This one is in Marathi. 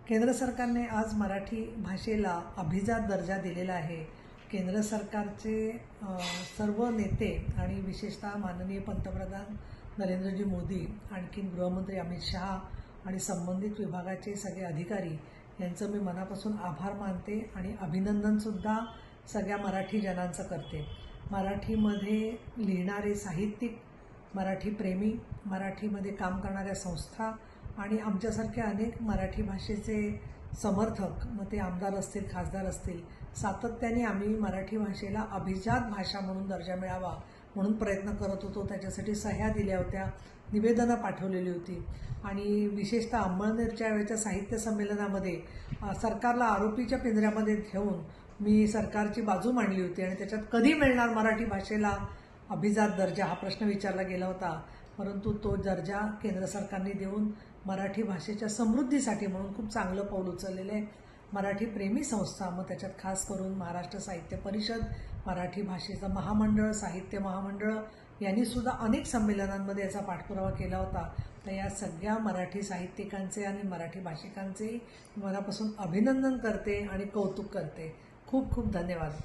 केंद्र सरकारने आज मराठी भाषेला अभिजात दर्जा दिलेला आहे। केंद्र सरकारचे सर्व नेते आणि विशेषतः माननीय पंतप्रधान नरेंद्रजी मोदी, आणखीन गृहमंत्री अमित शहा आणि संबंधित विभागाचे सगळे अधिकारी यांचं मी मनापासून आभार मानते आणि अभिनंदनसुद्धा सगळ्या मराठी जनांचं करते। मराठीमध्ये लिहिणारे साहित्यिक, मराठी प्रेमी, मराठीमध्ये काम करणाऱ्या संस्था आणि आमच्यासारखे अनेक मराठी भाषेचे समर्थक, मग ते आमदार असतील, खासदार असतील, सातत्याने आम्ही मराठी भाषेला अभिजात भाषा म्हणून दर्जा मिळावा म्हणून प्रयत्न करत होतो। त्याच्यासाठी सह्या दिल्या होत्या, निवेदनं पाठवलेली होती आणि विशेषतः अंमळनेरच्या वेळच्या साहित्य संमेलनामध्ये सरकारला आरोपीच्या पिंजऱ्यामध्ये ठेवून मी सरकारची बाजू मांडली होती आणि त्याच्यात कधी मिळणार मराठी भाषेला अभिजात दर्जा हा प्रश्न विचारला गेला होता। परंतु तो दर्जा केंद्र सरकारने देऊन मराठी भाषेच्या समृद्धीसाठी म्हणून खूप चांगलं पाऊल उचललेलं आहे। मराठी प्रेमी संस्था, मग त्याच्यात खास करून महाराष्ट्र साहित्य परिषद, मराठी भाषेचं महामंडळ, साहित्य महामंडळ यांनी सुद्धा अनेक संमेलनांमध्ये याचा पाठपुरावा केला होता। तर या सगळ्या मराठी साहित्यिकांचे आणि मराठी भाषिकांचे मनापासून अभिनंदन करते आणि कौतुक करते। खूप खूप धन्यवाद।